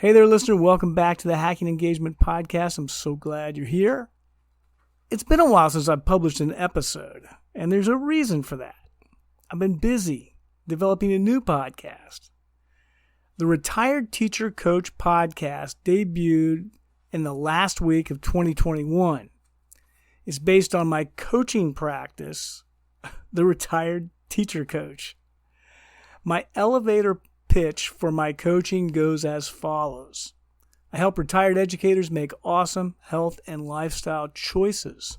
Hey there, listener. Welcome back to the Hacking Engagement Podcast. I'm so glad you're here. It's been a while since I've published an episode, and there's a reason for that. I've been busy developing a new podcast. The Retired Teacher Coach Podcast debuted in the last week of 2021. It's based on my coaching practice, the Retired Teacher Coach. My elevator pitch for my coaching goes as follows. I help retired educators make awesome health and lifestyle choices.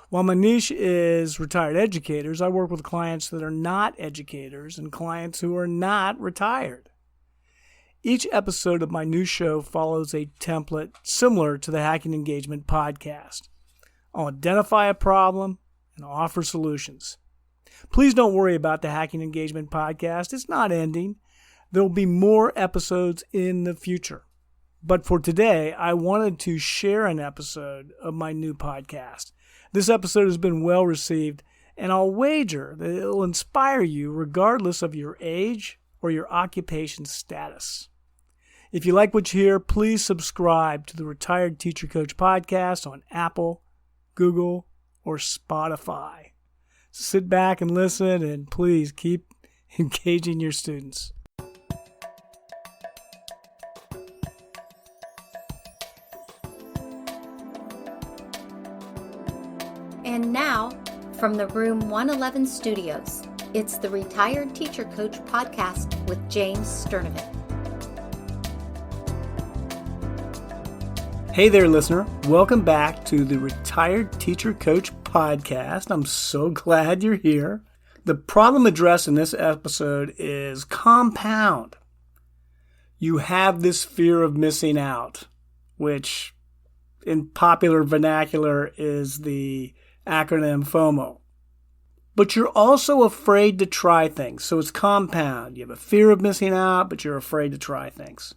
While my niche is retired educators, I work with clients that are not educators and clients who are not retired. Each episode of my new show follows a template similar to the Hacking Engagement Podcast. I'll identify a problem and offer solutions. Please don't worry about the Hacking Engagement Podcast. It's not ending. There'll be more episodes in the future. But for today, I wanted to share an episode of my new podcast. This episode has been well received, and I'll wager that it'll inspire you regardless of your age or your occupation status. If you like what you hear, please subscribe to the Retired Teacher Coach Podcast on Apple, Google, or Spotify. Sit back and listen, and please keep engaging your students. And now, from the Room 111 studios, it's the Retired Teacher Coach Podcast with James Sternovit. Hey there, listener. Welcome back to the Retired Teacher Coach Podcast. I'm so glad you're here. The problem addressed in this episode is compound. You have this fear of missing out, which in popular vernacular is the acronym FOMO. But you're also afraid to try things, so it's compound. You have a fear of missing out, but you're afraid to try things.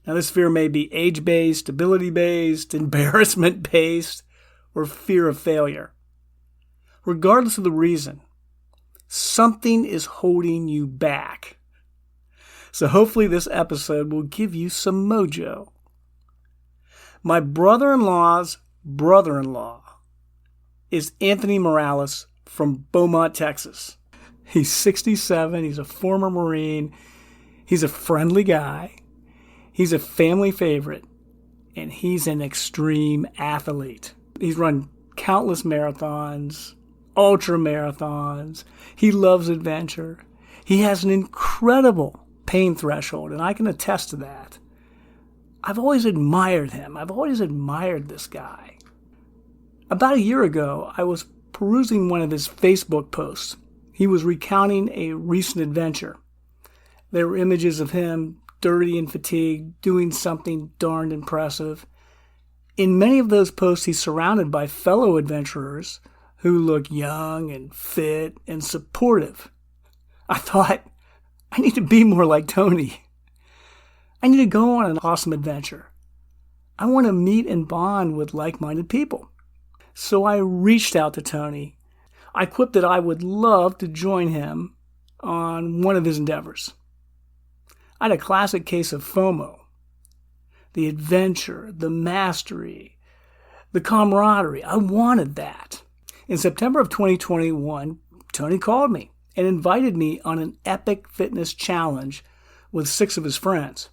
Now, this fear may be age-based, ability-based, embarrassment-based, or fear of failure. Regardless of the reason, something is holding you back. So hopefully this episode will give you some mojo. My brother-in-law's brother-in-law is Anthony Morales from Beaumont, Texas. He's 67. He's a former Marine. He's a friendly guy. He's a family favorite, and he's an extreme athlete. He's run countless marathons, ultra marathons. He loves adventure. He has an incredible pain threshold, and I can attest to that. I've always admired him. I've always admired this guy. About a year ago, I was perusing one of his Facebook posts. He was recounting a recent adventure. There were images of him dirty and fatigued, doing something darned impressive. In many of those posts, he's surrounded by fellow adventurers who look young and fit and supportive. I thought, I need to be more like Tony. I need to go on an awesome adventure. I want to meet and bond with like-minded people. So I reached out to Tony. I quipped that I would love to join him on one of his endeavors. I had a classic case of FOMO. The adventure, the mastery, the camaraderie. I wanted that. In September of 2021, Tony called me and invited me on an epic fitness challenge with 6 of his friends.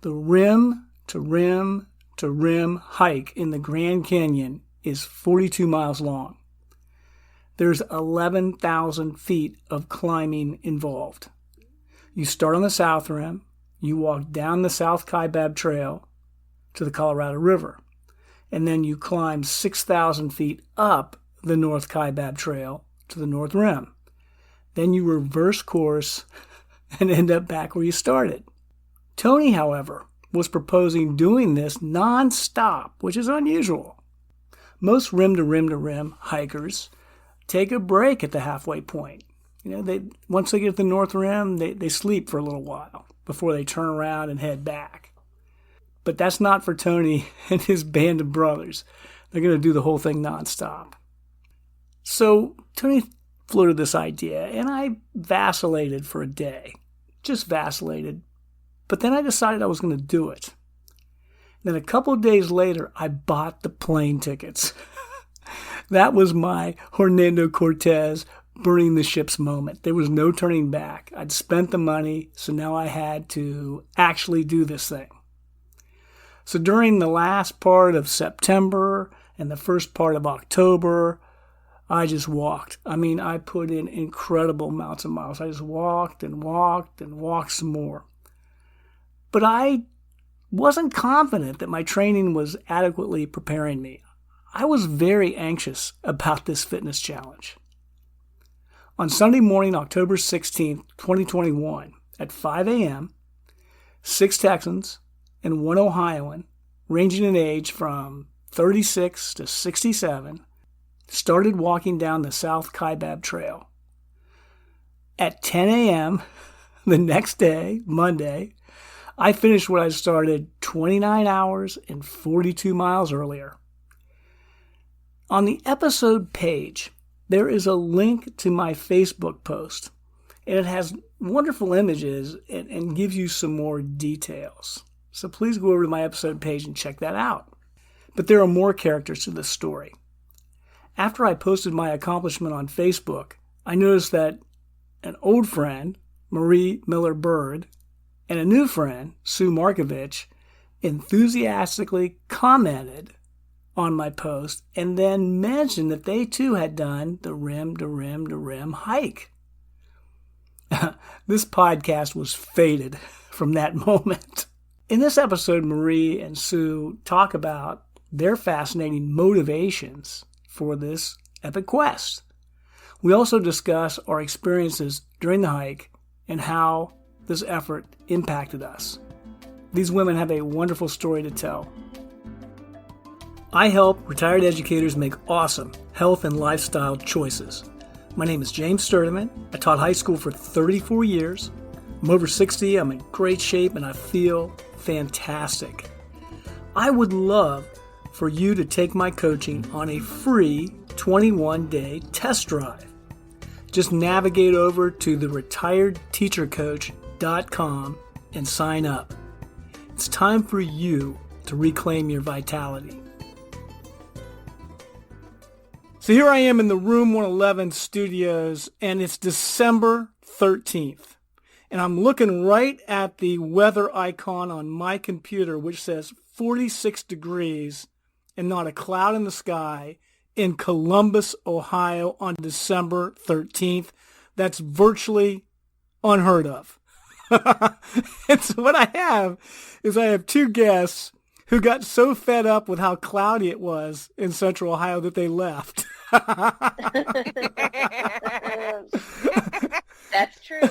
The rim to rim to rim hike in the Grand Canyon is 42 miles long. There's 11,000 feet of climbing involved. You start on the south rim, you walk down the South Kaibab Trail to the Colorado River, and then you climb 6,000 feet up the North Kaibab Trail to the North Rim. Then you reverse course and end up back where you started. Tony, however, was proposing doing this non-stop, which is unusual. Most rim-to-rim-to-rim hikers take a break at the halfway point. Once they get to the North Rim, they sleep for a little while before they turn around and head back. But that's not for Tony and his band of brothers. They're going to do the whole thing nonstop. So Tony floated this idea, and I vacillated for a day. Just vacillated. But then I decided I was going to do it. Then a couple of days later, I bought the plane tickets. That was my Hernando Cortez burning the ships moment. There was no turning back. I'd spent the money, so now I had to actually do this thing. So during the last part of September and the first part of October, I just walked. I mean, I put in incredible amounts of miles. I just walked and walked and walked some more. But I wasn't confident that my training was adequately preparing me. I was very anxious about this fitness challenge. On Sunday morning, October 16th, 2021, at 5 a.m., 6 Texans and 1 Ohioan, ranging in age from 36 to 67, started walking down the South Kaibab Trail. At 10 a.m. the next day, Monday, I finished what I started 29 hours and 42 miles earlier. On the episode page, there is a link to my Facebook post, and it has wonderful images and gives you some more details. So please go over to my episode page and check that out. But there are more characters to this story. After I posted my accomplishment on Facebook, I noticed that an old friend, Marie Miller-Bird, and a new friend, Sue Markovitch, enthusiastically commented on my post and then mentioned that they too had done the rim to rim to rim hike. This podcast was fated from that moment. In this episode, Marie and Sue talk about their fascinating motivations for this epic quest. We also discuss our experiences during the hike and how this effort impacted us. These women have a wonderful story to tell. I help retired educators make awesome health and lifestyle choices. My name is James Sturdivant. I taught high school for 34 years. I'm over 60, I'm in great shape, and I feel fantastic. I would love for you to take my coaching on a free 21-day test drive. Just navigate over to theretiredteachercoach.com and sign up. It's time for you to reclaim your vitality. So here I am in the Room 111 studios, and it's December 13th. And I'm looking right at the weather icon on my computer, which says 46 degrees and not a cloud in the sky in Columbus, Ohio on December 13th. That's virtually unheard of. And so what I have two guests who got so fed up with how cloudy it was in Central Ohio that they left. That's true.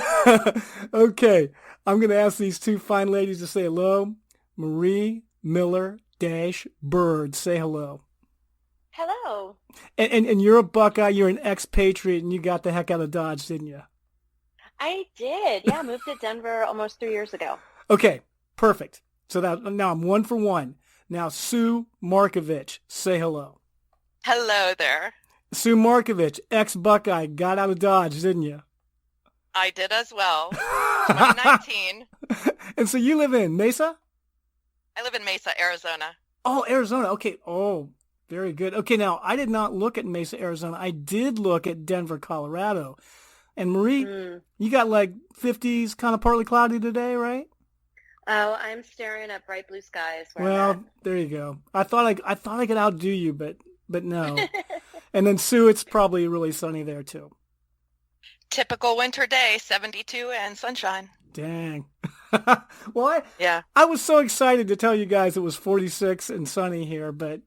Okay, I'm going to ask these two fine ladies to say hello. Marie Miller-Bird, say hello. Hello. And you're a Buckeye, you're an expatriate, and you got the heck out of Dodge, didn't you? I did. Yeah, I moved to Denver almost 3 years ago. Okay, perfect. So now I'm 1 for 1. Now, Sue Markovitch, say hello. Hello there. Sue Markovitch, ex-Buckeye, got out of Dodge, didn't you? I did as well. 2019. And so you live in Mesa? I live in Mesa, Arizona. Oh, Arizona. Okay. Oh, very good. Okay, now, I did not look at Mesa, Arizona. I did look at Denver, Colorado. And Marie, you got like 50s, kind of partly cloudy today, right? Oh, I'm staring at bright blue skies. Well, there you go. I thought I could outdo you, but no. And then Sue, it's probably really sunny there too. Typical winter day, 72 and sunshine. Dang. Well, Yeah. I was so excited to tell you guys it was 46 and sunny here, but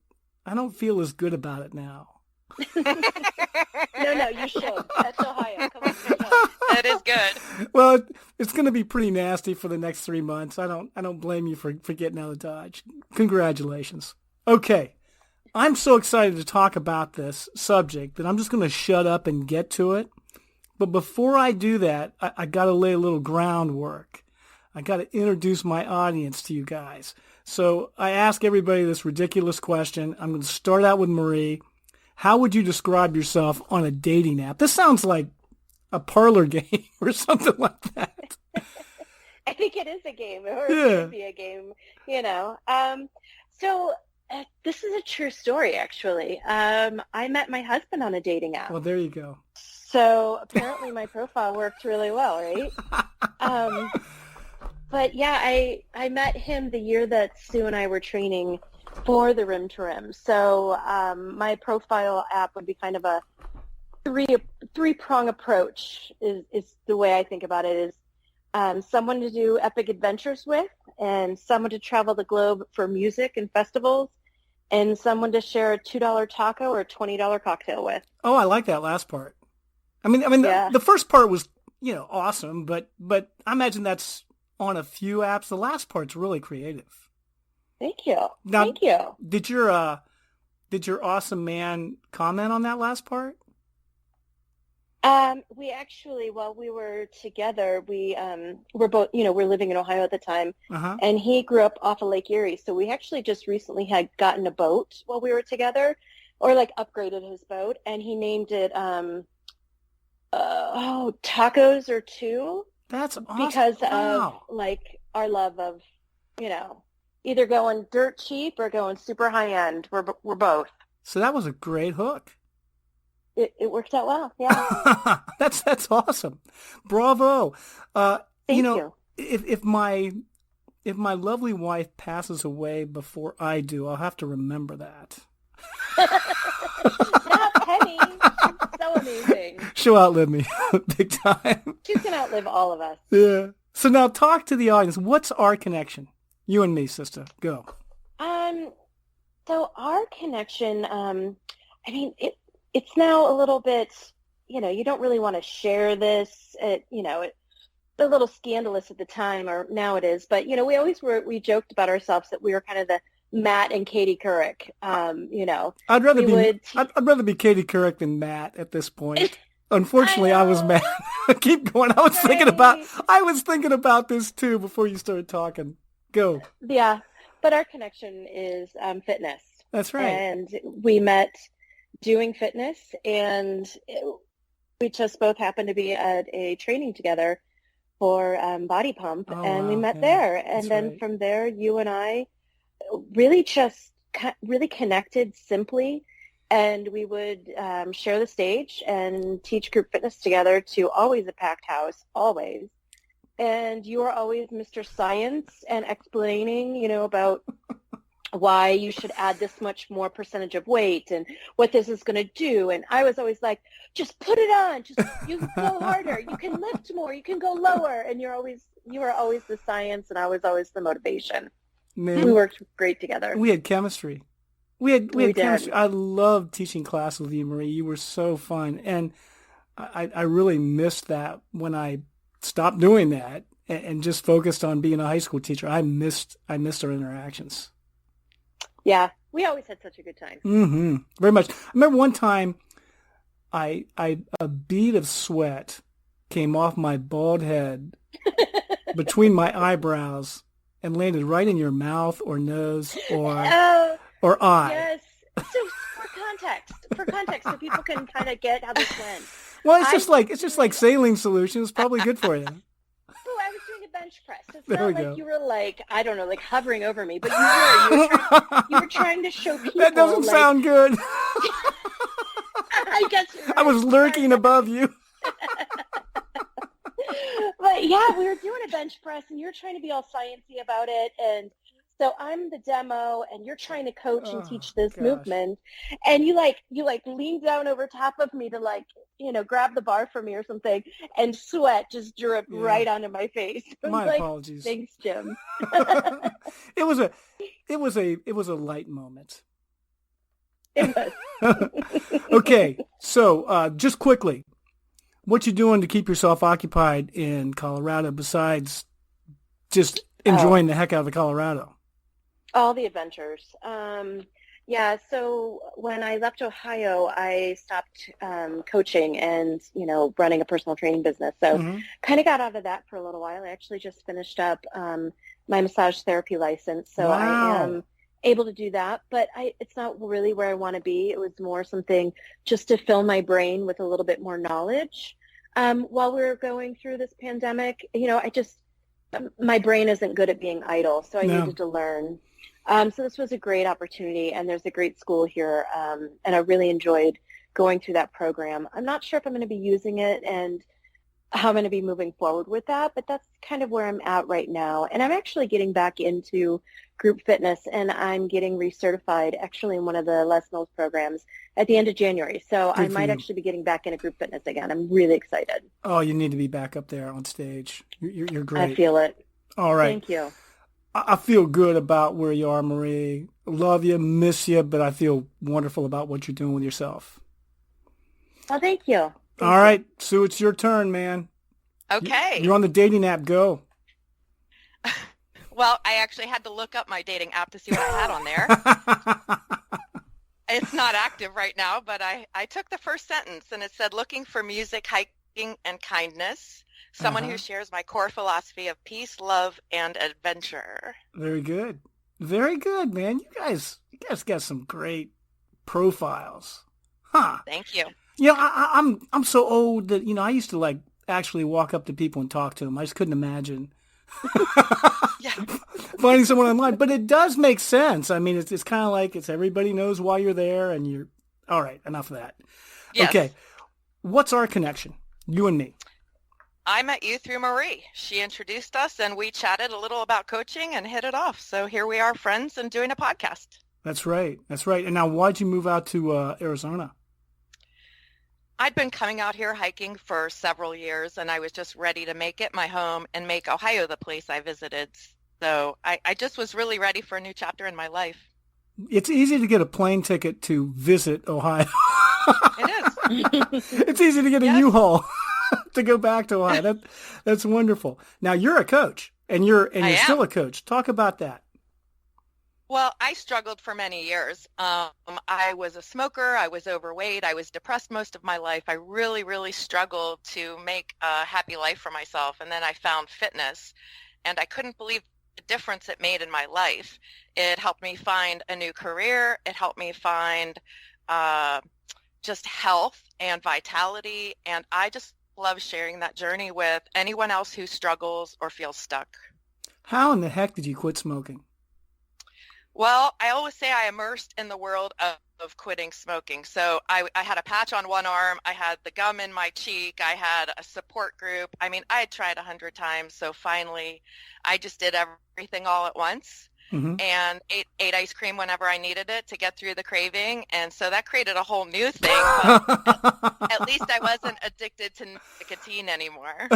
I don't feel as good about it now. No, you should. That's Ohio. Come on. That is good. Well, it's going to be pretty nasty for the next 3 months. I don't blame you for getting out of Dodge. Congratulations. Okay. I'm so excited to talk about this subject that I'm just going to shut up and get to it. But before I do that, I got to lay a little groundwork. I got to introduce my audience to you guys. So I ask everybody this ridiculous question. I'm going to start out with Marie. How would you describe yourself on a dating app? This sounds like a parlor game or something like that. I think it is a game, or it Yeah. should be a game, you know. So this is a true story, actually. I met my husband on a dating app. Well, there you go. So apparently my profile worked really well, right? But yeah, I met him the year that Sue and I were training for the Rim to Rim. So my profile app would be kind of a three-prong approach is the way I think about it, is someone to do epic adventures with, and someone to travel the globe for music and festivals, and someone to share a $2 taco or a $20 cocktail with. Oh, I like that last part. I mean, Yeah. the first part was, awesome, but I imagine that's on a few apps. The last part's really creative. Thank you. Now, Thank you. Did your awesome man comment on that last part? We actually, while we were together, we were both, we're living in Ohio at the time, Uh-huh. and he grew up off of Lake Erie. So we actually just recently had gotten a boat while we were together, or like upgraded his boat, and he named it Tacos or Two, That's awesome. because Wow. of like our love of, either going dirt cheap or going super high end. We're both. So that was a great hook. It worked out well. Yeah. That's awesome. Bravo. Thank you. If my lovely wife passes away before I do, I'll have to remember that. Not Penny. She's so amazing. She'll outlive me big time. She's going to outlive all of us. Yeah. So now talk to the audience. What's our connection? You and me, sister. Go. So our connection, it's now a little bit, you don't really want to share this. It's a little scandalous at the time, or now it is. But, we joked about ourselves that we were kind of the Matt and Katie Couric. I'd rather I'd rather be Katie Couric than Matt at this point. Unfortunately, I was Matt. Keep going. I was thinking about this too before you started talking. Go. Yeah, but our connection is fitness. That's right. And we met doing fitness, and we just both happened to be at a training together for Body Pump, and we met there. And then from there, you and I really just really connected simply, and we would share the stage and teach group fitness together to always a packed house, always. And you are always Mr. Science and explaining, about why you should add this much more percentage of weight and what this is going to do. And I was always like, just put it on. You can go harder. You can lift more. You can go lower. And you were always the science, and I was always the motivation. Man, we worked great together. We had chemistry. We had chemistry. I loved teaching class with you, Marie. You were so fun. And I really missed that when I stopped doing that and just focused on being a high school teacher. I missed our interactions. Yeah, we always had such a good time. Mm-hmm. Very much. I remember one time a bead of sweat came off my bald head between my eyebrows and landed right in your mouth or nose or eye. Yes. So for context, so people can kind of get how this went. Well, it's just like saline solution. It's probably good for you. Oh, I was doing a bench press. It's There not we like go. you were like, I don't know, like hovering over me, but you were trying to show people. That doesn't sound good. I guess you're right. I was lurking above you. But yeah, we were doing a bench press, and you're trying to be all sciencey about it, and so I'm the demo, and you're trying to coach and teach this movement, and you lean down over top of me to grab the bar from me or something, and sweat just dripped right onto my face. My apologies. Thanks, Jim. It was a light moment. It was. Okay, so just quickly, what you doing to keep yourself occupied in Colorado besides just enjoying the heck out of Colorado? All the adventures. Yeah, so when I left Ohio, I stopped coaching and, running a personal training business. So kind of got out of that for a little while. I actually just finished up my massage therapy license. So I am able to do that, but it's not really where I want to be. It was more something just to fill my brain with a little bit more knowledge. While we were going through this pandemic, my brain isn't good at being idle, so I No. needed to learn. So this was a great opportunity, and there's a great school here, and I really enjoyed going through that program. I'm not sure if I'm going to be using it and how I'm going to be moving forward with that, but that's kind of where I'm at right now. And I'm actually getting back into group fitness, and I'm getting recertified actually in one of the Les Mills programs at the end of January. So Good I for might you. actually be getting back into group fitness again. I'm really excited. Oh, you need to be back up there on stage. You're great. I feel it. All right. Thank you. I feel good about where you are, Marie. Love you, miss you, but I feel wonderful about what you're doing with yourself. Oh, thank you. All right, Sue, it's your turn, man. Okay. You're on the dating app. Go. Well, I actually had to look up my dating app to see what I had on there. It's not active right now, but I took the first sentence and it said, looking for music, hiking, and kindness. Someone who shares my core philosophy of peace, love, and adventure. Very good. Very good, man. You guys got some great profiles. Huh. Thank you. You know, I'm so old that, you know, I used to like actually walk up to people and talk to them. I just couldn't imagine Yeah. finding someone online. But it does make sense. I mean, it's kind of like everybody knows why you're there and you're all right. Enough of that. Yes. Okay. What's our connection? You and me. I met you through Marie. She introduced us and we chatted a little about coaching and hit it off. So here we are, friends, and doing a podcast. That's right. That's right. And now why'd you move out to Arizona? I'd been coming out here hiking for several years, and I was just ready to make it my home and make Ohio the place I visited. So I just was really ready for a new chapter in my life. It's easy to get a plane ticket to visit Ohio. It is. It's easy to get a Yes. U-Haul to go back to Ohio. That's wonderful. Now you're a coach, and you're I am. still a coach. Talk about that. Well, I struggled for many years. I was a smoker. I was overweight. I was depressed most of my life. I really, really struggled to make a happy life for myself. And then I found fitness, and I couldn't believe the difference it made in my life. It helped me find a new career. It helped me find just health and vitality. And I just love sharing that journey with anyone else who struggles or feels stuck. How in the heck did you quit smoking? Well, I always say I immersed in the world of quitting smoking. So I had a patch on one arm. I had the gum in my cheek. I had a support group. I mean, I had tried 100 times. So finally, I just did everything all at once and ate ice cream whenever I needed it to get through the craving. And so that created a whole new thing. But at least I wasn't addicted to nicotine anymore.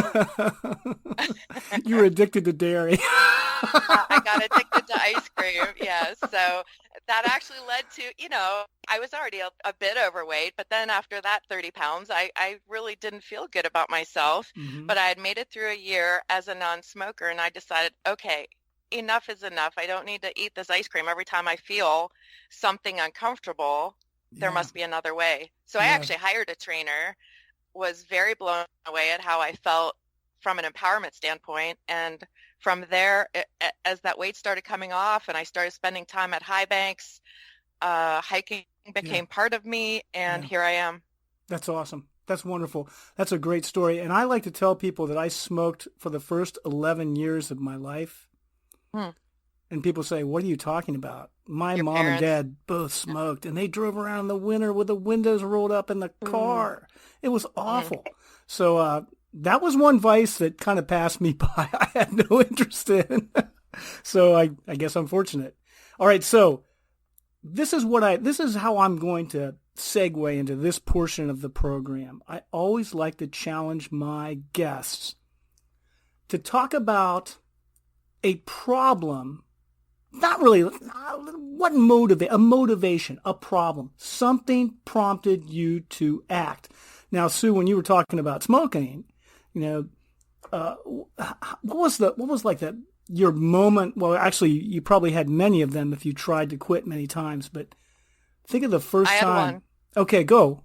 You were addicted to dairy. I got addicted to ice cream, yes. So that actually led to, you know, I was already a bit overweight, but then after that 30 pounds, I really didn't feel good about myself. But I had made it through a year as a non-smoker, and I decided, okay, enough is enough. I don't need to eat this ice cream every time I feel something uncomfortable. There must be another way. So I actually hired a trainer, was very blown away at how I felt from an empowerment standpoint. And from there, as that weight started coming off and I started spending time at high banks, hiking became part of me, and here I am. That's awesome. That's wonderful. That's a great story. And I like to tell people that I smoked for the first 11 years of my life. And people say, what are you talking about? My mom and dad both smoked, and they drove around in the winter with the windows rolled up in the car. It was awful. So that was one vice that kind of passed me by. I had no interest in. So I guess I'm fortunate. All right. So this is how I'm going to segue into this portion of the program. I always like to challenge my guests to talk about a problem, not really, a motivation, a problem, something prompted you to act. Now, Sue, when you were talking about smoking, you know, what was like your moment? Well, actually, you probably had many of them if you tried to quit many times, but think of the first time. I had one. Okay, go.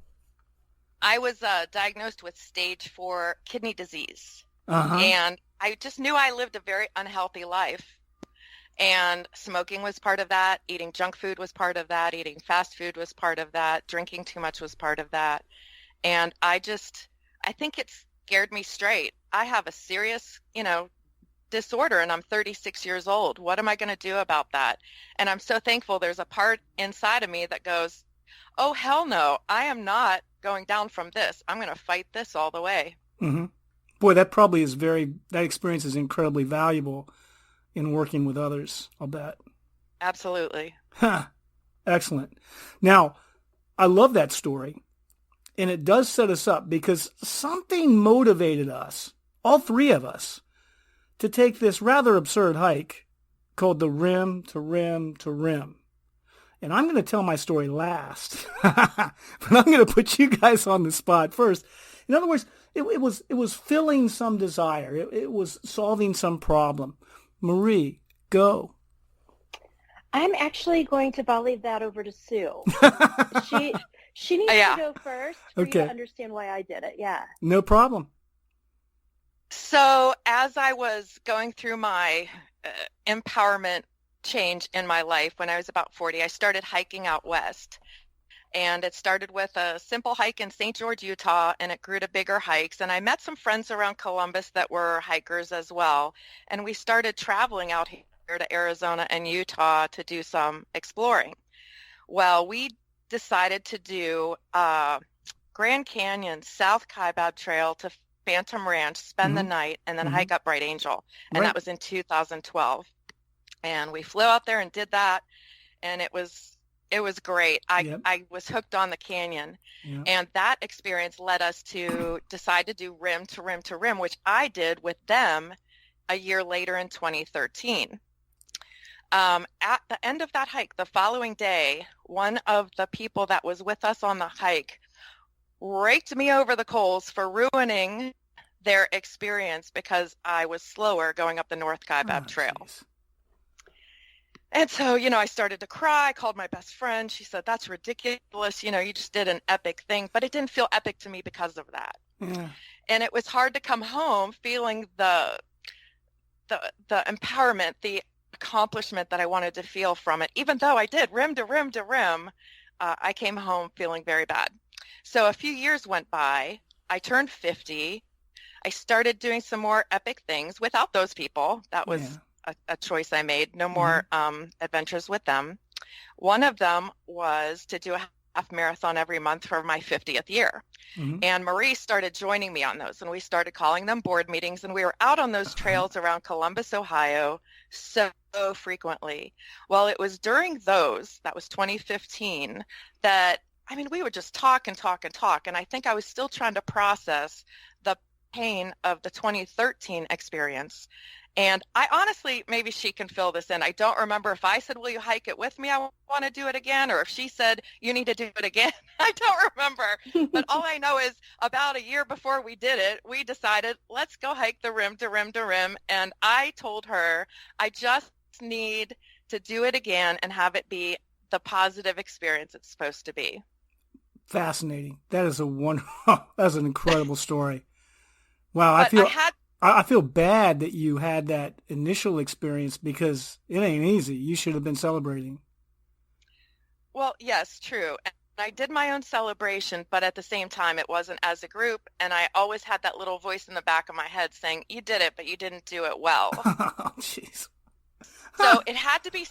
I was diagnosed with stage 4 kidney disease. And I just knew I lived a very unhealthy life. And smoking was part of that. Eating junk food was part of that. Eating fast food was part of that. Drinking too much was part of that. And I think it scared me straight. I have a serious, disorder and I'm 36 years old. What am I going to do about that? And I'm so thankful there's a part inside of me that goes, oh, hell no, I am not going down from this. I'm going to fight this all the way. Mm-hmm. Boy, that experience is incredibly valuable in working with others, I'll bet. Absolutely. Excellent. Now, I love that story, and it does set us up because something motivated us, all three of us, to take this rather absurd hike called the Rim to Rim to Rim. And I'm going to tell my story last, but I'm going to put you guys on the spot first. In other words, it was filling some desire. It was solving some problem. Marie, go. I'm actually going to volley that over to Sue. She needs to go first for you to understand why I did it. Yeah. No problem. So as I was going through my empowerment change in my life when I was about 40, I started hiking out west. And it started with a simple hike in St. George, Utah, and it grew to bigger hikes. And I met some friends around Columbus that were hikers as well. And we started traveling out here to Arizona and Utah to do some exploring. Well, we decided to do Grand Canyon, South Kaibab Trail to Phantom Ranch, spend the night, and then hike up Bright Angel. And that was in 2012. And we flew out there and did that. And it was great. I was hooked on the canyon. Yep. And that experience led us to decide to do Rim to Rim to Rim, which I did with them a year later in 2013. At the end of that hike, the following day, one of the people that was with us on the hike raked me over the coals for ruining their experience because I was slower going up the North Kaibab Trail. Geez. And so, I started to cry. I called my best friend. She said, that's ridiculous. You just did an epic thing. But it didn't feel epic to me because of that. Yeah. And it was hard to come home feeling the empowerment, the accomplishment that I wanted to feel from it. Even though I did rim to rim to rim, I came home feeling very bad. So a few years went by. I turned 50. I started doing some more epic things without those people. That was a choice I made. No more adventures with them. One of them was to do a half marathon every month for my 50th year. And Marie started joining me on those, and we started calling them board meetings, and we were out on those trails around Columbus, Ohio so frequently. Well, it was during those, that was 2015, that we would just talk and talk and talk, and I think I was still trying to process the pain of the 2013 experience. And I honestly, maybe she can fill this in. I don't remember if I said, will you hike it with me? I want to do it again. Or if she said, you need to do it again. I don't remember. But all I know is about a year before we did it, we decided, let's go hike the rim to rim to rim. And I told her, I just need to do it again and have it be the positive experience it's supposed to be. Fascinating. That is that's an incredible story. Wow. I feel bad that you had that initial experience because it ain't easy. You should have been celebrating. Well, yes, true. And I did my own celebration, but at the same time, it wasn't as a group. And I always had that little voice in the back of my head saying, you did it, but you didn't do it well. Oh, jeez. So it had to be,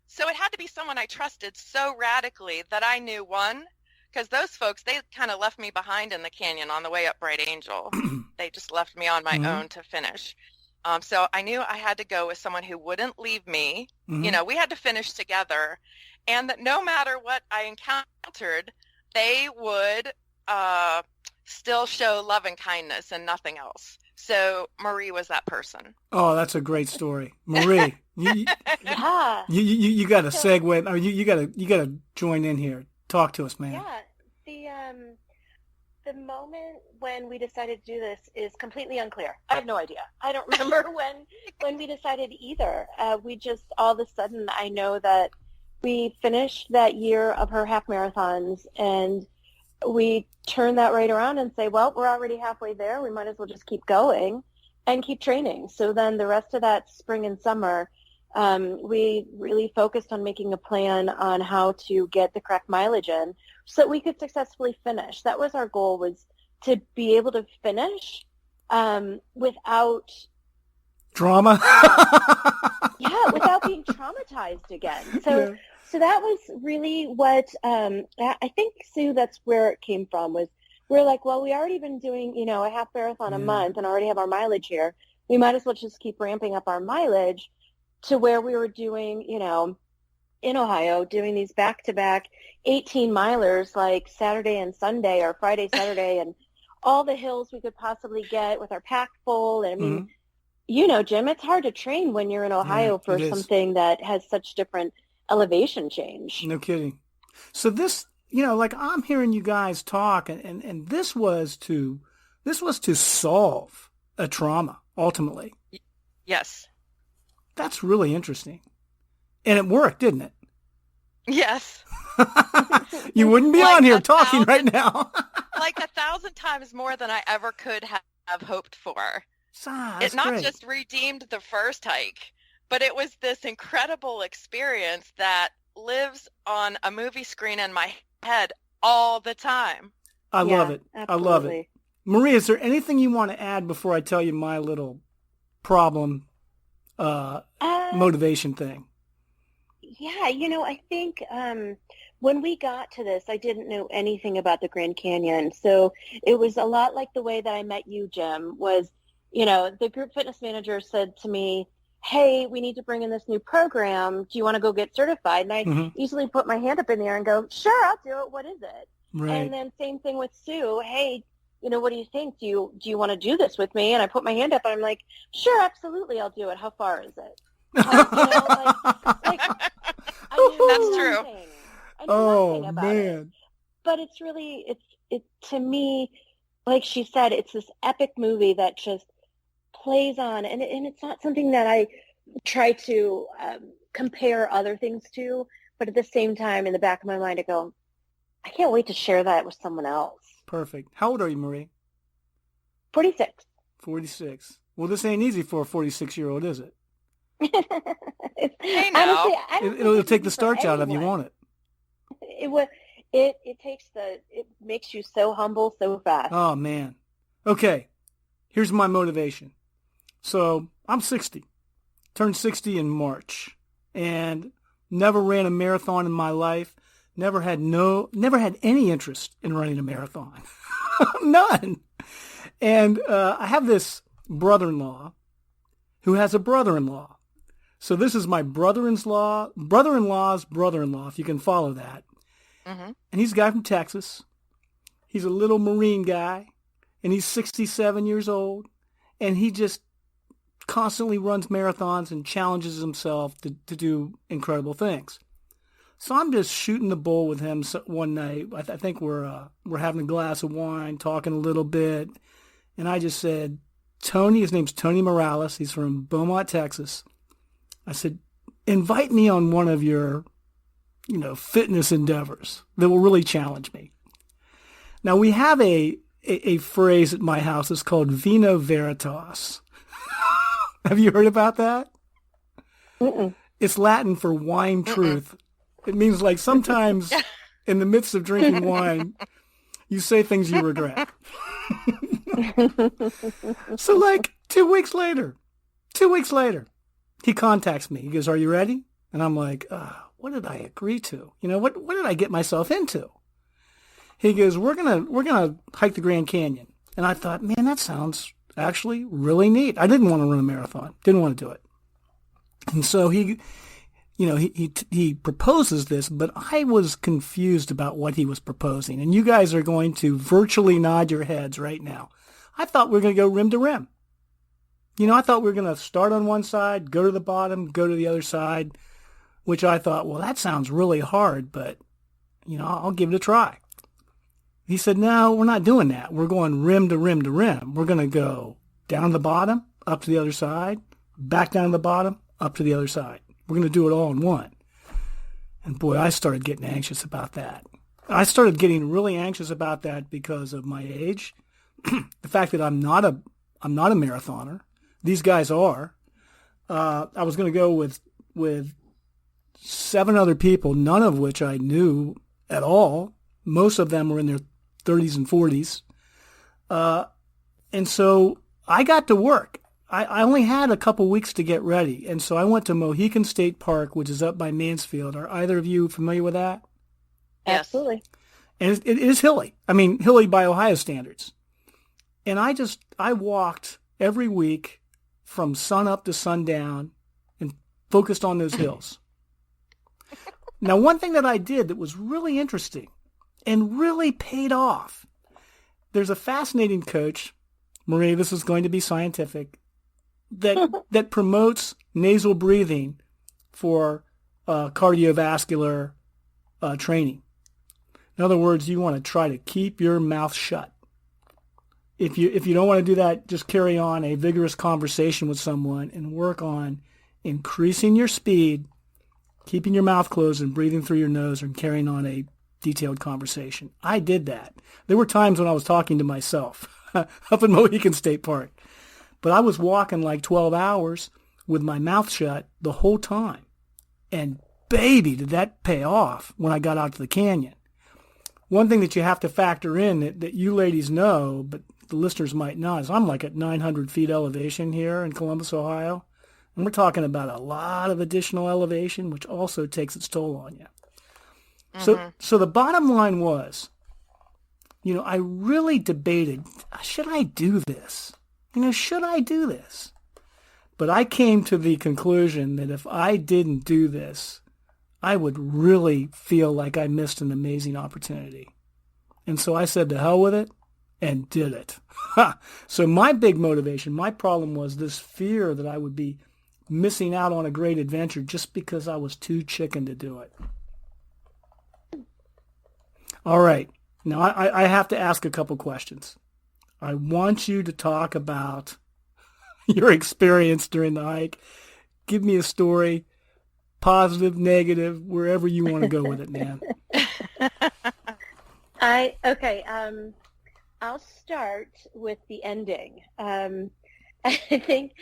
So it had to be someone I trusted so radically that I knew, one, because those folks, they kind of left me behind in the canyon on the way up Bright Angel. They just left me on my own to finish. So I knew I had to go with someone who wouldn't leave me. We had to finish together. And that no matter what I encountered, they would still show love and kindness and nothing else. So Marie was that person. Oh, that's a great story. Marie, you got to segue. I mean, you got to join in here. Talk to us, man. Yeah, the moment when we decided to do this is completely unclear. I have no idea. I don't remember when we decided either. We just, all of a sudden, I know that we finished that year of her half marathons, and we turned that right around and say, well, we're already halfway there. We might as well just keep going and keep training. So then the rest of that spring and summer, we really focused on making a plan on how to get the correct mileage in so that we could successfully finish. That was our goal, was to be able to finish without Drama. Yeah, without being traumatized again. So that was really what I think, Sue, that's where it came from. Was we're like, well, we already been doing, a half marathon a month and already have our mileage here. We might as well just keep ramping up our mileage to where we were doing, in Ohio, doing these back-to-back 18-milers like Saturday and Sunday or Friday, Saturday, and all the hills we could possibly get with our pack full. And I mean, Jim, it's hard to train when you're in Ohio for something that has such different elevation change. No kidding. So this, like I'm hearing you guys talk, and this was to solve a trauma ultimately. Yes. That's really interesting. And it worked, didn't it? Yes. You wouldn't be on here talking right now. Like 1,000 times more than I ever could have hoped for. It not just redeemed the first hike, but it was this incredible experience that lives on a movie screen in my head all the time. I love it. Absolutely. I love it. Marie, is there anything you want to add before I tell you my little problem motivation thing? Yeah, I think when we got to this, I didn't know anything about the Grand Canyon. So it was a lot like the way that I met you, Jim, was, the group fitness manager said to me, hey, we need to bring in this new program. Do you want to go get certified? And I easily put my hand up in the air and go, sure, I'll do it. What is it? Right. And then same thing with Sue. Hey, what do you think? Do you want to do this with me? And I put my hand up and I'm like, sure, absolutely, I'll do it. How far is it? That's true. I know nothing about it. But it's really, it to me, like she said, it's this epic movie that just plays on, and it's not something that I try to compare other things to, but at the same time, in the back of my mind, I go, I can't wait to share that with someone else. Perfect. How old are you, Marie? 46. 46. Well, this ain't easy for a 46-year-old, is it? Hey, now. Honestly, it'll take the starch out of you, won't it? It makes you so humble so fast. Oh, man. Okay. Here's my motivation. So I'm 60, turned 60 in March, and never ran a marathon in my life. Never had any interest in running a marathon. None. And I have this brother-in-law who has a brother-in-law. So this is my brother-in-law's brother-in-law, if you can follow that. Mm-hmm. And he's a guy from Texas. He's a little Marine guy, and he's 67 years old, and he just constantly runs marathons and challenges himself to do incredible things. So I'm just shooting the bull with him one night. I think we're having a glass of wine, talking a little bit, and I just said, Tony, his name's Tony Morales. He's from Beaumont, Texas. I said, invite me on one of your, fitness endeavors that will really challenge me. Now, we have a phrase at my house. It's called Vino Veritas. Have you heard about that? Mm-mm. It's Latin for wine truth. It means like sometimes in the midst of drinking wine, you say things you regret. So like 2 weeks later, he contacts me. He goes, are you ready? And I'm like, what did I agree to? What did I get myself into? He goes, we're gonna hike the Grand Canyon. And I thought, man, that sounds actually really neat. I didn't want to run a marathon. Didn't want to do it. And so he proposes this, but I was confused about what he was proposing. And you guys are going to virtually nod your heads right now. I thought we were going to go rim to rim. I thought we were going to start on one side, go to the bottom, go to the other side, which I thought, well, that sounds really hard, but, I'll give it a try. He said, no, we're not doing that. We're going rim to rim to rim. We're going to go down to the bottom, up to the other side, back down to the bottom, up to the other side. We're going to do it all in one. And boy, I started getting anxious about that. I started getting really anxious about that because of my age, the fact that I'm not a marathoner. These guys are. I was going to go with 7 other people, none of which I knew at all. Most of them were in their 30s and 40s. And so I got to work. I only had a couple weeks to get ready, and so I went to Mohican State Park, which is up by Mansfield. Are either of you familiar with that? Yes. Absolutely. And it is hilly. I mean, hilly by Ohio standards. And I walked every week from sun up to sundown and focused on those hills. Now, one thing that I did that was really interesting and really paid off, there's a fascinating coach, Marie, this is going to be scientific, that promotes nasal breathing for cardiovascular training. In other words, you want to try to keep your mouth shut. If you don't want to do that, just carry on a vigorous conversation with someone and work on increasing your speed, keeping your mouth closed and breathing through your nose, and carrying on a detailed conversation. I did that. There were times when I was talking to myself up in Mohican State Park, but I was walking like 12 hours with my mouth shut the whole time. And baby, did that pay off when I got out to the canyon. One thing that you have to factor in that you ladies know, but the listeners might not, is I'm like at 900 feet elevation here in Columbus, Ohio. And we're talking about a lot of additional elevation, which also takes its toll on you. Mm-hmm. So the bottom line was, I really debated, should I do this? Should I do this? But I came to the conclusion that if I didn't do this, I would really feel like I missed an amazing opportunity. And so I said to hell with it and did it. So my big motivation, my problem was this fear that I would be missing out on a great adventure just because I was too chicken to do it. All right. Now I have to ask a couple questions. I want you to talk about your experience during the hike. Give me a story. Positive, negative, wherever you want to go with it, man. I'll start with the ending. I think,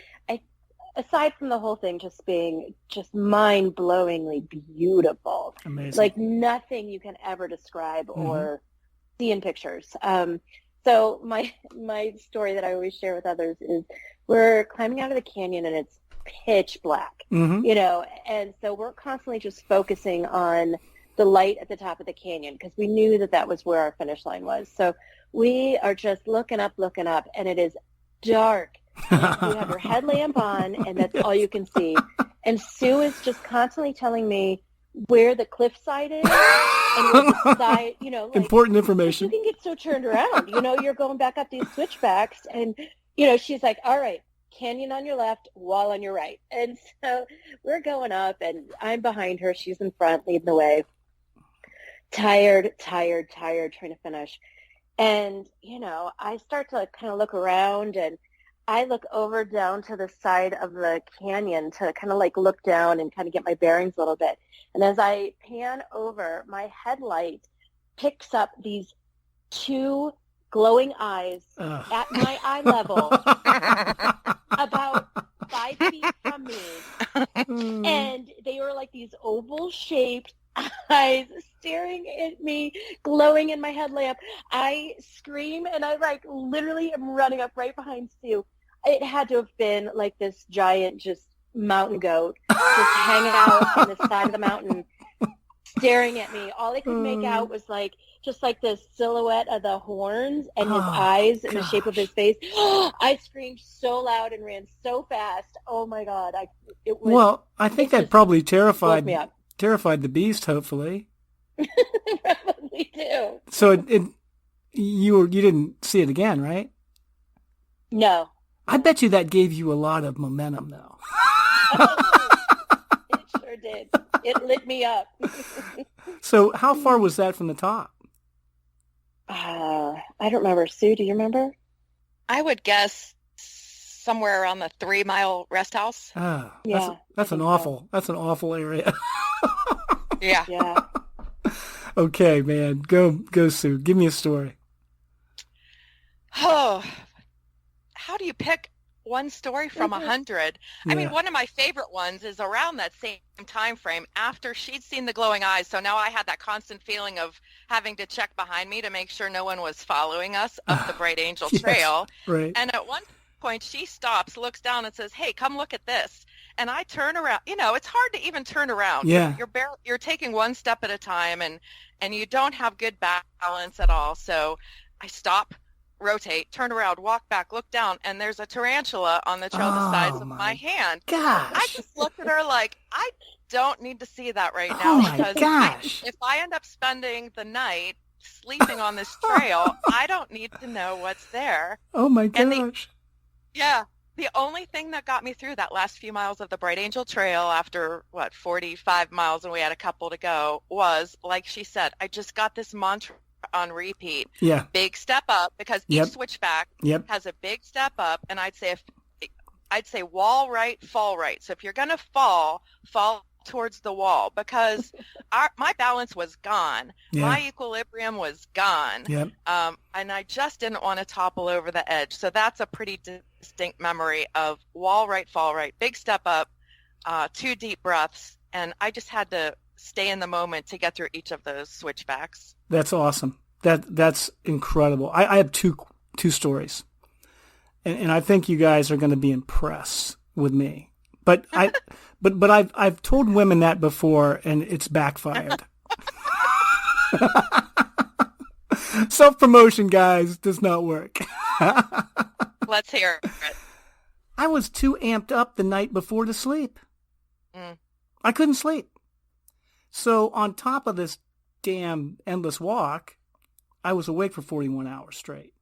aside from the whole thing just being just mind-blowingly beautiful, amazing, like nothing you can ever describe or see in pictures. So my story that I always share with others is we're climbing out of the canyon and it's pitch black, and so we're constantly just focusing on the light at the top of the canyon because we knew that was where our finish line was. So we are just looking up, and it is dark. And you have your headlamp on, and that's all you can see. And Sue is just constantly telling me where the cliffside is and where the side, important information. You can get so turned around. You're going back up these switchbacks, and she's like, all right, canyon on your left, wall on your right. And so we're going up, and I'm behind her. She's in front, leading the way. Tired, trying to finish. And, I start to kind of look around, and I look over down to the side of the canyon to kind of like look down and kind of get my bearings a little bit. And as I pan over, my headlight picks up these two glowing eyes at my eye level about 5 feet from me. And they were like these oval-shaped eyes staring at me, glowing in my headlamp. I scream, and I literally am running up right behind Sue. It had to have been like this giant just mountain goat just hanging out on the side of the mountain staring at me. All I could make out was just the silhouette of the horns and his eyes and the shape of his face. I screamed so loud and ran so fast. Oh my God. I think that probably terrified the beast, hopefully. Probably do. So you didn't see it again, right? No. I bet you that gave you a lot of momentum, though. It sure did. It lit me up. So how far was that from the top? I don't remember. Sue, do you remember? I would guess somewhere around the 3-mile rest house. That's an awful area. Yeah. Yeah. Okay, man. Go, Sue. Give me a story. Oh, how do you pick one story from 100? Yeah. I mean, one of my favorite ones is around that same time frame after she'd seen the glowing eyes. So now I had that constant feeling of having to check behind me to make sure no one was following us up the Bright Angel Trail. Right. And at one point, she stops, looks down, and says, "Hey, come look at this." And I turn around. It's hard to even turn around. Yeah. You're taking one step at a time, and you don't have good balance at all. So I stop, rotate, turn around, walk back, look down, and there's a tarantula on the trail the size of my hand. Gosh. I just looked at her like, I don't need to see that right now. Oh my because gosh. if I end up spending the night sleeping on this trail, I don't need to know what's there. Oh my gosh. The only thing that got me through that last few miles of the Bright Angel Trail after, 45 miles and we had a couple to go was, like she said, I just got this mantra on repeat. Yeah. Big step up, because each switchback has a big step up, and I'd say wall right, fall right. So if you're going to fall towards the wall, because my balance was gone. Yeah. My equilibrium was gone. Yep. And I just didn't want to topple over the edge. So that's a pretty distinct memory of wall right, fall right, big step up, 2 deep breaths. And I just had to stay in the moment to get through each of those switchbacks. That's awesome. That's incredible. I have two stories. And I think you guys are going to be impressed with me. But I've told women that before, and it's backfired. Self-promotion, guys, does not work. Let's hear it. I was too amped up the night before to sleep. I couldn't sleep. So on top of this damn endless walk, I was awake for 41 hours straight.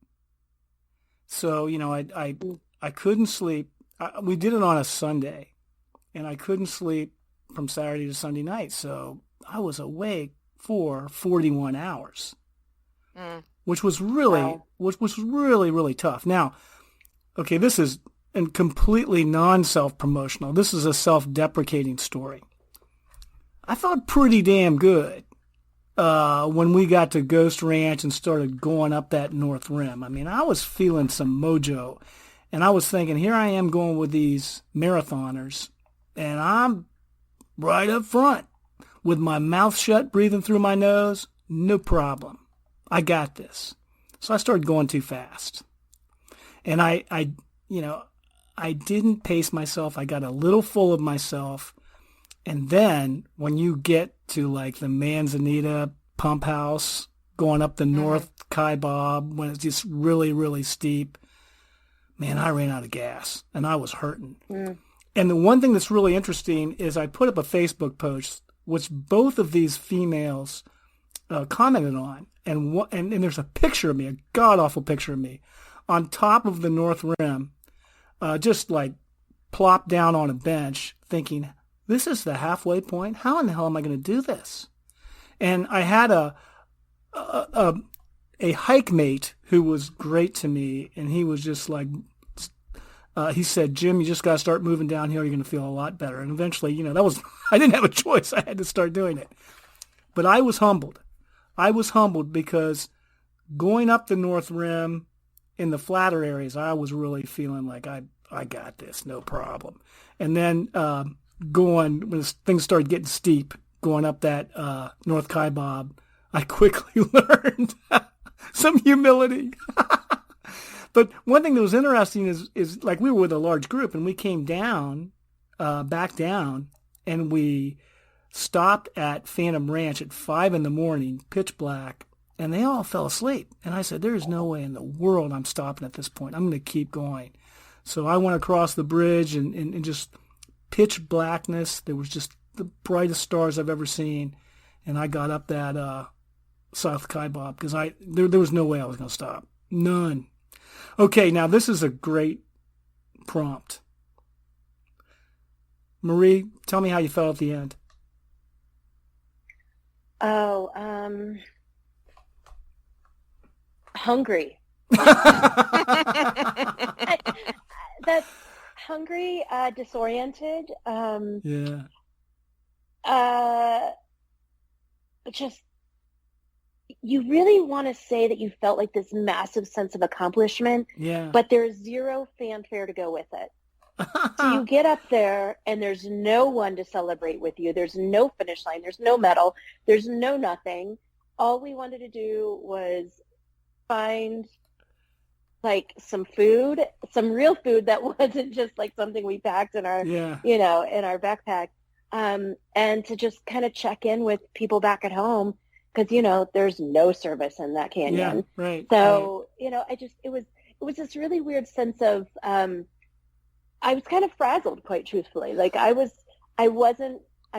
So, I couldn't sleep. We did it on a Sunday. And I couldn't sleep from Saturday to Sunday night. So I was awake for 41 hours, which was really, really tough. Now, okay, this is completely non-self-promotional. This is a self-deprecating story. I felt pretty damn good when we got to Ghost Ranch and started going up that North Rim. I mean, I was feeling some mojo. And I was thinking, here I am going with these marathoners. And I'm right up front with my mouth shut, breathing through my nose. No problem. I got this. So I started going too fast. And I didn't pace myself. I got a little full of myself. And then when you get to like the Manzanita pump house, going up the North Kaibab, when it's just really, really steep, man, I ran out of gas and I was hurting. And the one thing that's really interesting is I put up a Facebook post, which both of these females commented on. And there's a picture of me, a god-awful picture of me, on top of the North Rim, just like plopped down on a bench thinking, this is the halfway point? How in the hell am I going to do this? And I had a hike mate who was great to me, and he was just like, he said, Jim, you just got to start moving downhill. You're going to feel a lot better. And eventually, I didn't have a choice. I had to start doing it. But I was humbled. I was humbled because going up the North Rim in the flatter areas, I was really feeling like I got this, no problem. And then when things started getting steep, going up that North Kaibab, I quickly learned some humility. But one thing that was interesting is like we were with a large group and we came down, back down, and we stopped at Phantom Ranch at 5 a.m, pitch black, and they all fell asleep. And I said, there is no way in the world I'm stopping at this point. I'm going to keep going. So I went across the bridge and just pitch blackness. There was just the brightest stars I've ever seen. And I got up that South Kaibab because there was no way I was going to stop. None. Okay, now this is a great prompt. Marie, tell me how you felt at the end. Oh, hungry. That's hungry, disoriented. Just, you really want to say that you felt like this massive sense of accomplishment, but there's zero fanfare to go with it. So you get up there and there's no one to celebrate with you. There's no finish line. There's no medal. There's no nothing. All we wanted to do was find like some food, some real food that wasn't just like something we packed in our, in our backpack. And to just kind of check in with people back at home because, there's no service in that canyon. Yeah, right. So, it was this really weird sense of, I was kind of frazzled, quite truthfully. Like I've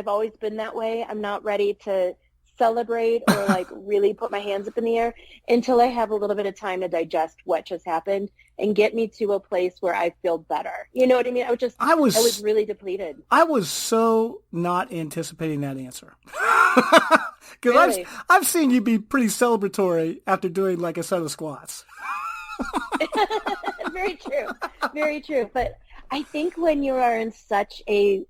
always been that way. I'm not ready to celebrate or like really put my hands up in the air until I have a little bit of time to digest what just happened and get me to a place where I feel better. You know what I mean? I was really depleted. I was so not anticipating that answer. Because Really? I've seen you be pretty celebratory after doing like a set of squats. Very true. Very true. But I think when you are in such a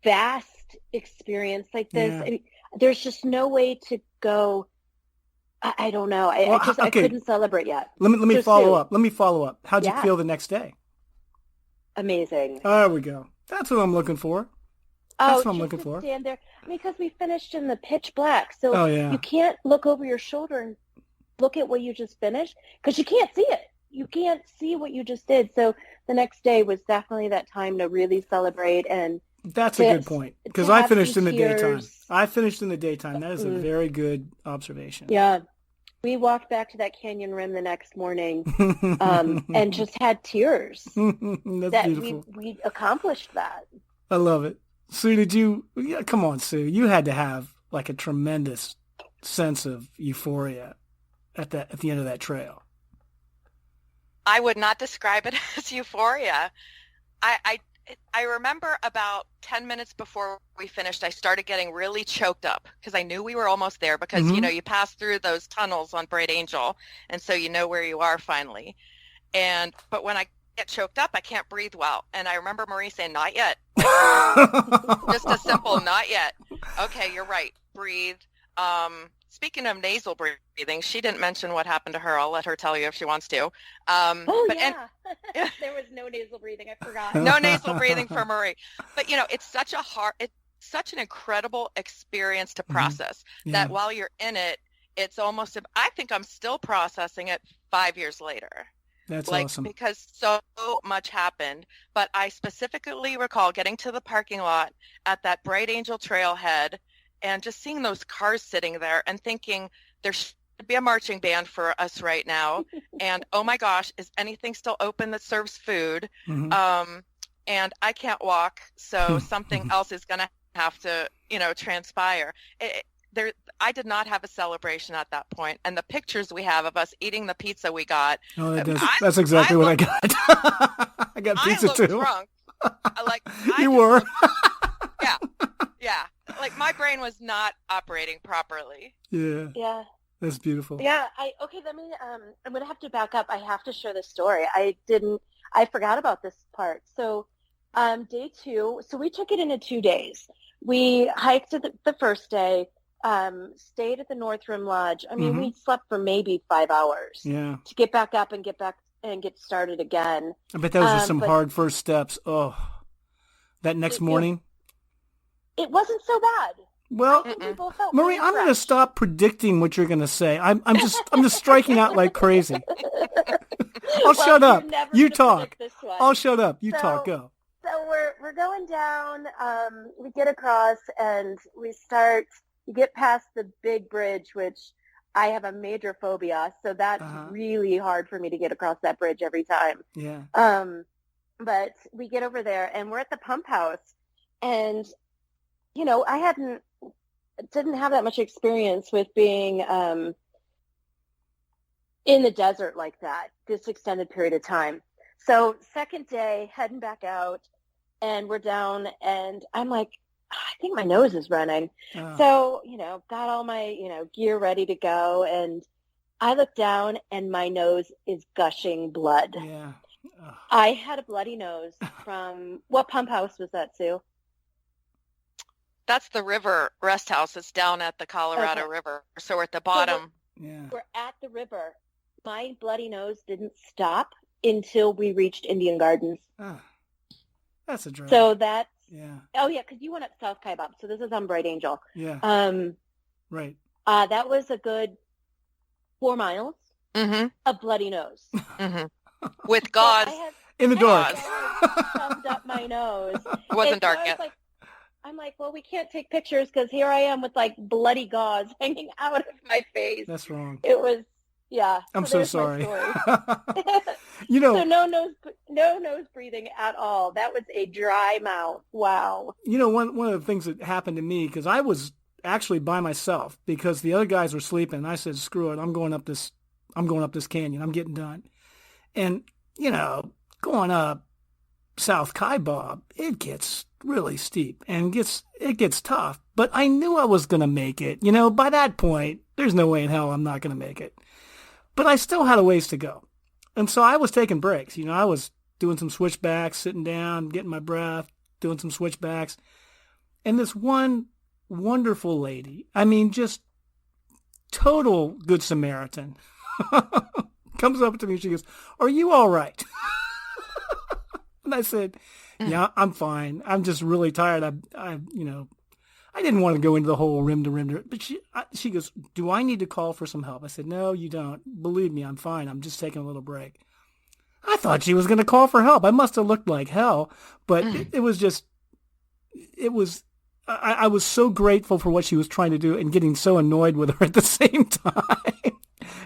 vast experience like this, there's just no way to go. I don't know. I couldn't celebrate yet. Let me follow up. Let me follow up. How'd you feel the next day? Amazing. There we go. That's what I'm looking for. That's what I'm looking for. Stand there because we finished in the pitch black, so you can't look over your shoulder and look at what you just finished because you can't see it. You can't see what you just did. So the next day was definitely that time to really celebrate and. That's a good point because I finished in the daytime. I finished in the daytime. That is a very good observation. Yeah. We walked back to that canyon rim the next morning and just had tears. That's beautiful. We accomplished that. I love it. Sue, come on, Sue. You had to have like a tremendous sense of euphoria at the end of that trail. I would not describe it as euphoria. I remember about 10 minutes before we finished, I started getting really choked up because I knew we were almost there because, you pass through those tunnels on Bright Angel, and so you know where you are finally. But when I get choked up, I can't breathe well. And I remember Marie saying, not yet. Just a simple, not yet. Okay, you're right. Breathe. Speaking of nasal breathing, she didn't mention what happened to her. I'll let her tell you if she wants to. There was no nasal breathing. I forgot. No nasal breathing for Marie. But, it's such an incredible experience to process that while you're in it, it's almost, I think I'm still processing it 5 years later. That's awesome. Because so much happened. But I specifically recall getting to the parking lot at that Bright Angel trailhead and just seeing those cars sitting there and thinking there should be a marching band for us right now. And, oh my gosh, is anything still open that serves food? And I can't walk, so something else is going to have to, transpire. I did not have a celebration at that point. And the pictures we have of us eating the pizza we got. Oh, that's exactly what I got. I got pizza too. Drunk. You were. Yeah. Like my brain was not operating properly. Yeah. Yeah. That's beautiful. Yeah. Let me, I'm going to have to back up. I have to share this story. I forgot about this part. So, day 2, so we took it into 2 days. We hiked the first day, stayed at the North Rim Lodge. I mean, we slept for maybe 5 hours to get back up and get started again. I bet that was just some hard first steps. Oh, that next morning. It wasn't so bad. Well, Marie, I'm going to stop predicting what you're going to say. I'm just striking out like crazy. I'll shut up. You talk. I'll shut up. You talk. Go. So we're going down. We get across and we get past the big bridge, which I have a major phobia. So that's really hard for me to get across that bridge every time. Yeah. But we get over there and we're at the pump house, and I didn't have that much experience with being in the desert like that, this extended period of time. So second day, heading back out, and we're down, and I'm like, I think my nose is running. Oh. So, got all my, gear ready to go, and I look down, and my nose is gushing blood. Yeah. I had a bloody nose from, what pump house was that, Sue? That's the river rest house. It's down at the Colorado River. So we're at the bottom. We're at the river. My bloody nose didn't stop until we reached Indian Gardens. Oh, that's a drag. So that's, oh yeah, because you went up South Kaibab. So this is on Bright Angel. Yeah. Right. That That was a good 4 miles. a bloody nose. With gauze in the dark. Shoved up my nose. It wasn't dark yet. I'm like, well, we can't take pictures because here I am with like bloody gauze hanging out of my face. That's wrong. It was, yeah. I'm so sorry. So no nose breathing at all. That was a dry mouth. Wow. One of the things that happened to me, because I was actually by myself because the other guys were sleeping. And I said, screw it. I'm going up this canyon. I'm getting done. And, going up South Kaibab, it gets really steep and it gets tough. But I knew I was going to make it. By that point, there's no way in hell I'm not going to make it. But I still had a ways to go. And so I was taking breaks. I was doing some switchbacks, sitting down, getting my breath, doing some switchbacks. And this one wonderful lady, just total good Samaritan, comes up to me and she goes, "Are you all right?" And I said, "Yeah, I'm fine. I'm just really tired. I didn't want to go into the whole rim to rim. But she goes, "Do I need to call for some help?" I said, "No, you don't. Believe me, I'm fine. I'm just taking a little break." I thought she was going to call for help. I must have looked like hell, but it was I was so grateful for what she was trying to do and getting so annoyed with her at the same time.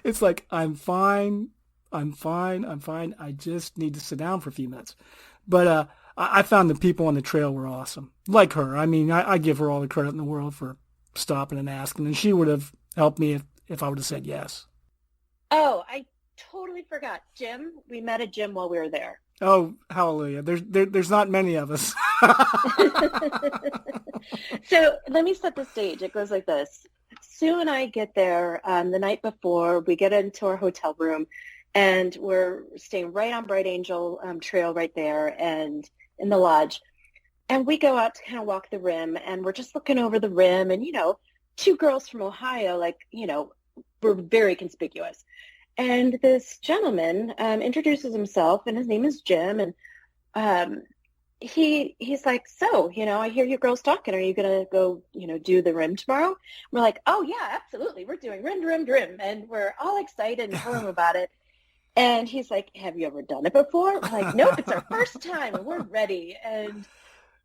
It's like, I'm fine. I just need to sit down for a few minutes. But I found the people on the trail were awesome. Like her. I give her all the credit in the world for stopping and asking, and she would have helped me if I would have said yes. Oh, I totally forgot. Jim, we met a Jim while we were there. Oh, hallelujah. There's not many of us. So let me set the stage. It goes like this. Sue and I get there the night before. We get into our hotel room, and we're staying right on Bright Angel Trail right there and in the lodge. And we go out to kind of walk the rim, and we're just looking over the rim. And, two girls from Ohio, we're very conspicuous. And this gentleman introduces himself, and his name is Jim. And he's like, "So, I hear you girls talking. Are you going to go, do the rim tomorrow?" We're like, "Oh, yeah, absolutely. We're doing rim to rim to rim." And we're all excited and telling him about it. And he's like, "Have you ever done it before?" We're like, "Nope, it's our first time, and we're ready." And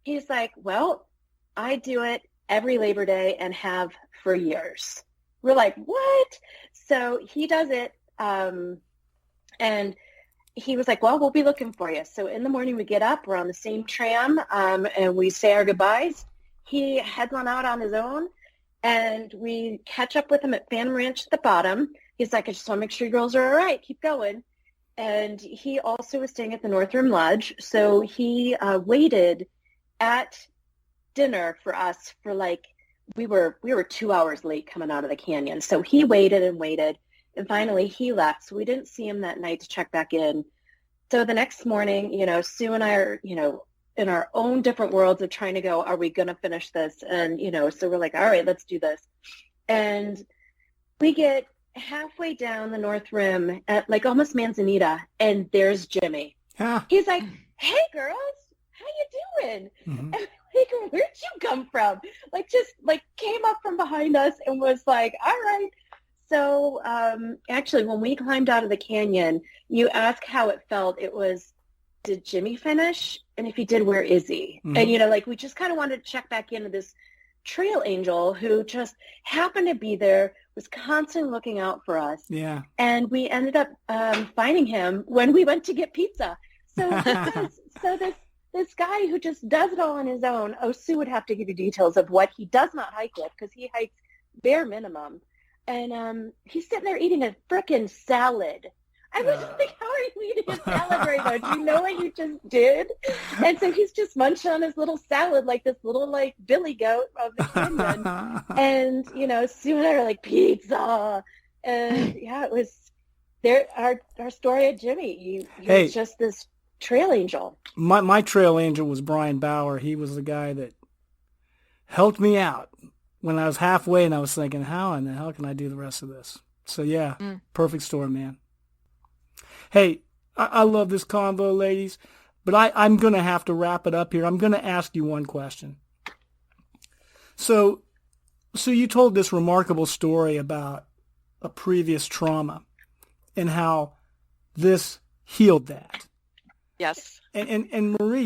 he's like, "Well, I do it every Labor Day and have for years." We're like, "What?" So he does it. And he was like, "Well, we'll be looking for you." So in the morning we get up, we're on the same tram, and we say our goodbyes. He heads on out on his own, and we catch up with him at Phantom Ranch at the bottom. He's like, "I just want to make sure you girls are all right. Keep going." And he also was staying at the North Rim Lodge. So he waited at dinner for us for we were 2 hours late coming out of the canyon. So he waited and waited. And finally, he left. So we didn't see him that night to check back in. So the next morning, Sue and I are, in our own different worlds of trying to go, are we going to finish this? And, so we're like, all right, let's do this. And we get halfway down the North Rim at almost Manzanita, and there's Jimmy. He's like, "Hey, girls, how you doing?" Mm-hmm. And where'd you come from? Came up from behind us and was like, "All right." So actually, when we climbed out of the canyon, you ask how it felt. It was, did Jimmy finish? And if he did, where is he? Mm-hmm. And, we just kind of wanted to check back into this trail angel who just happened to be there, was constantly looking out for us. Yeah. And we ended up finding him when we went to get pizza. So this guy who just does it all on his own, Sue would have to give you details of what he does not hike with, because he hikes bare minimum. And he's sitting there eating a frickin' salad. I was like, how are you eating a salad right now? Do you know what you just did? And so he's just munching on his little salad like this little, billy goat of the canyon. And, Sue and I were like, pizza. And, yeah, it was our story of Jimmy. He was just this trail angel. My trail angel was Brian Bauer. He was the guy that helped me out when I was halfway, and I was thinking, how in the hell can I do the rest of this? So, yeah, perfect story, man. Hey, I love this convo, ladies, but I'm going to have to wrap it up here. I'm going to ask you one question. So you told this remarkable story about a previous trauma, and how this healed that. Yes. And Marie,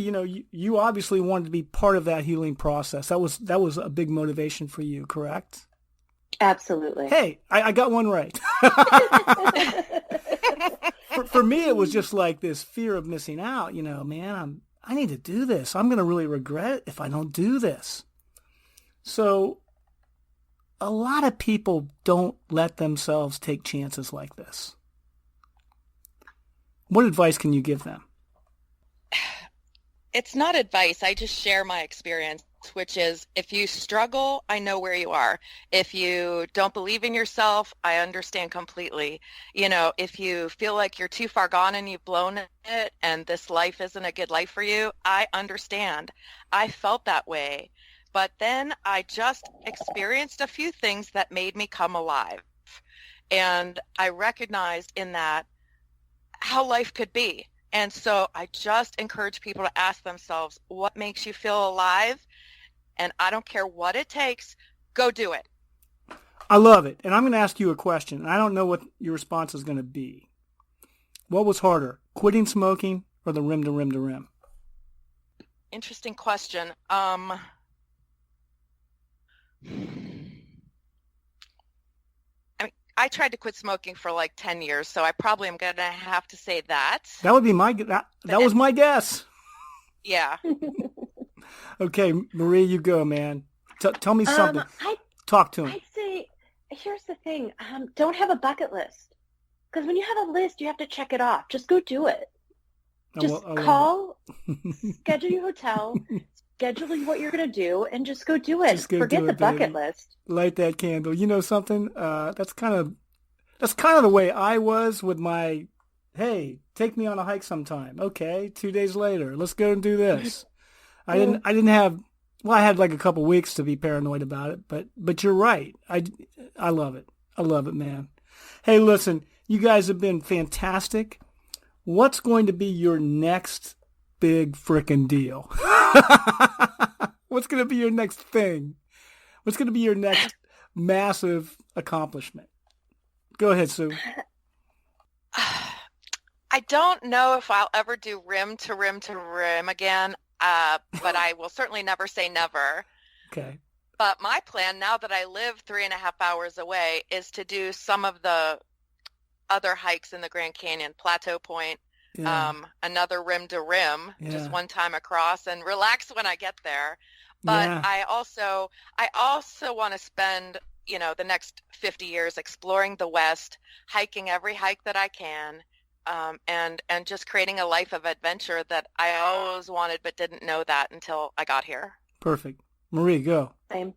you obviously wanted to be part of that healing process. That was a big motivation for you, correct? Absolutely. Hey, I got one right. for me, it was just like this fear of missing out. Man, I need to do this. I'm going to really regret it if I don't do this. So a lot of people don't let themselves take chances like this. What advice can you give them? It's not advice. I just share my experience, which is if you struggle, I know where you are. If you don't believe in yourself, I understand completely. If you feel like you're too far gone and you've blown it and this life isn't a good life for you, I understand. I felt that way. But then I just experienced a few things that made me come alive. And I recognized in that how life could be. And so I just encourage people to ask themselves, what makes you feel alive? And I don't care what it takes, go do it. I love it. And I'm going to ask you a question. I don't know what your response is going to be. What was harder, quitting smoking or the rim to rim to rim? Interesting question. I tried to quit smoking for like 10 years, so I probably am going to have to say that. That would be that was my guess. Yeah. Okay, Marie, you go, man. Tell me something. Talk to him. I'd say, here's the thing. Don't have a bucket list. Because when you have a list, you have to check it off. Just go do it. Just call, schedule your hotel, schedule what you're going to do, and just go do it. Forget the bucket list. Light that candle. You know something? That's kind of the way I was with my, hey, take me on a hike sometime. Okay, 2 days later, let's go and do this. I didn't have, I had like a couple weeks to be paranoid about it, but you're right. I love it. I love it, man. Hey, listen, you guys have been fantastic. What's going to be your next big frickin' deal? What's going to be your next thing? What's going to be your next massive accomplishment? Go ahead, Sue. I don't know if I'll ever do rim to rim to rim again, but I will certainly never say never. Okay. But my plan, now that I live 3.5 hours away, is to do some of the other hikes in the Grand Canyon, Plateau Point, another rim to rim, just one time across, and relax when I get there. But I also want to spend, the next 50 years exploring the West, hiking every hike that I can, and just creating a life of adventure that I always wanted but didn't know that until I got here. Perfect. Marie, go. Same.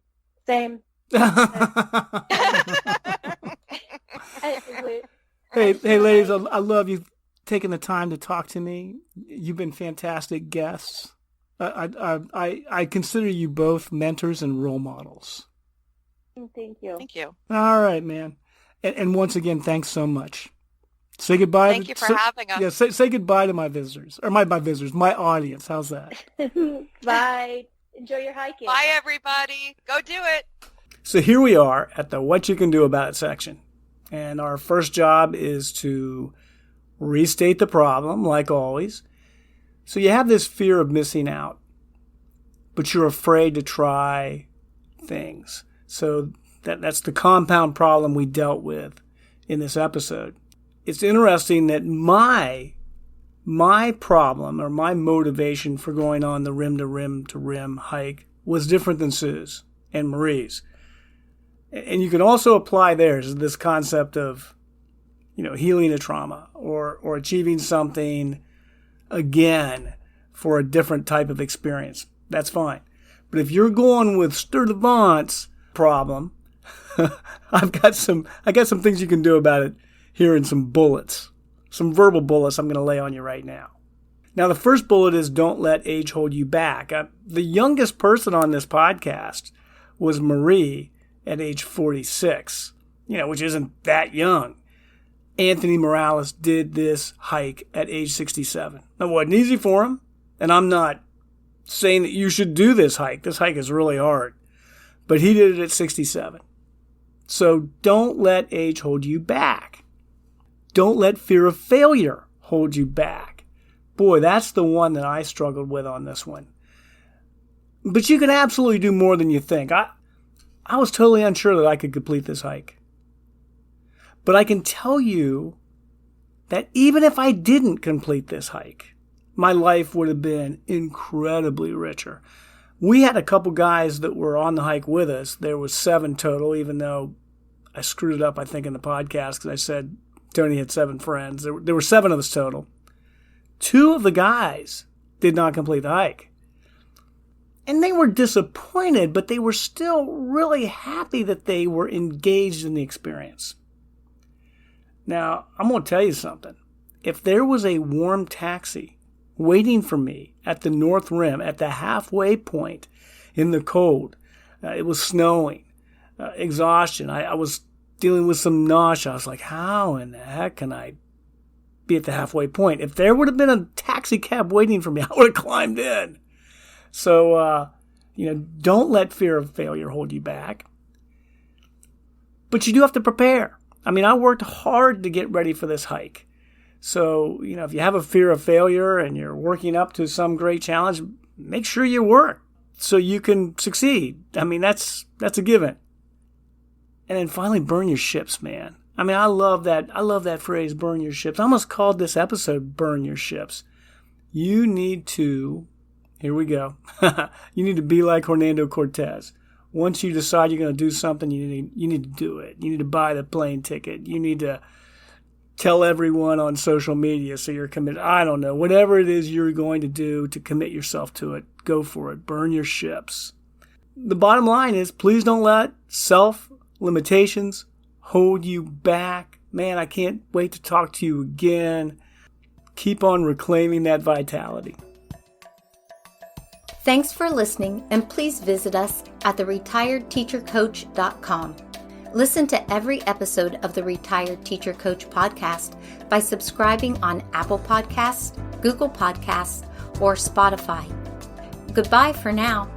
Hey, ladies, I love you taking the time to talk to me. You've been fantastic guests. I consider you both mentors and role models. Thank you. Thank you. All right, man. And once again, thanks so much. Say goodbye. Thank you for having us. Yeah, say goodbye to my visitors, or my visitors, my audience. How's that? Bye. Enjoy your hiking. Bye, everybody. Go do it. So here we are at the What You Can Do About It section. And our first job is to restate the problem, like always. So you have this fear of missing out, but you're afraid to try things. So that's the compound problem we dealt with in this episode. It's interesting that my problem or my motivation for going on the rim to rim to rim hike was different than Sue's and Marie's. And you can also apply theirs, this concept of, healing a trauma or achieving something again for a different type of experience. That's fine. But if you're going with Sturtevant's problem, I got some things you can do about it here in some bullets. Some verbal bullets I'm going to lay on you right now. Now, the first bullet is don't let age hold you back. The youngest person on this podcast was Marie at age 46, which isn't that young. Anthony Morales did this hike at age 67. It wasn't easy for him, and I'm not saying that you should do this hike. This hike is really hard, but he did it at 67. So don't let age hold you back. don't let fear of failure hold you back. Boy, that's the one that I struggled with on this one. But you can absolutely do more than you think. I was totally unsure that I could complete this hike. But I can tell you that even if I didn't complete this hike, my life would have been incredibly richer. We had a couple guys that were on the hike with us. There was 7 total, even though I screwed it up, I think, in the podcast because I said Tony had 7 friends. There were 7 of us total. 2 of the guys did not complete the hike. And they were disappointed, but they were still really happy that they were engaged in the experience. Now, I'm going to tell you something. If there was a warm taxi waiting for me at the North Rim, at the halfway point in the cold, it was snowing, exhaustion, I was dealing with some nausea. I was like, how in the heck can I be at the halfway point? If there would have been a taxi cab waiting for me, I would have climbed in. So, don't let fear of failure hold you back. But you do have to prepare. I mean, I worked hard to get ready for this hike. So, if you have a fear of failure and you're working up to some great challenge, make sure you work so you can succeed. I mean, that's a given. And then finally, burn your ships, man. I mean, I love that phrase, burn your ships. I almost called this episode Burn Your Ships. You need to, here we go. You need to be like Hernando Cortez. Once you decide you're going to do something, you need to do it. You need to buy the plane ticket. You need to tell everyone on social media so you're committed. I don't know. Whatever it is you're going to do to commit yourself to it, go for it. Burn your ships. The bottom line is, please don't let self-limitations hold you back. Man, I can't wait to talk to you again. Keep on reclaiming that vitality. Thanks for listening, and please visit us at theretiredteachercoach.com. Listen to every episode of the Retired Teacher Coach podcast by subscribing on Apple Podcasts, Google Podcasts, or Spotify. Goodbye for now.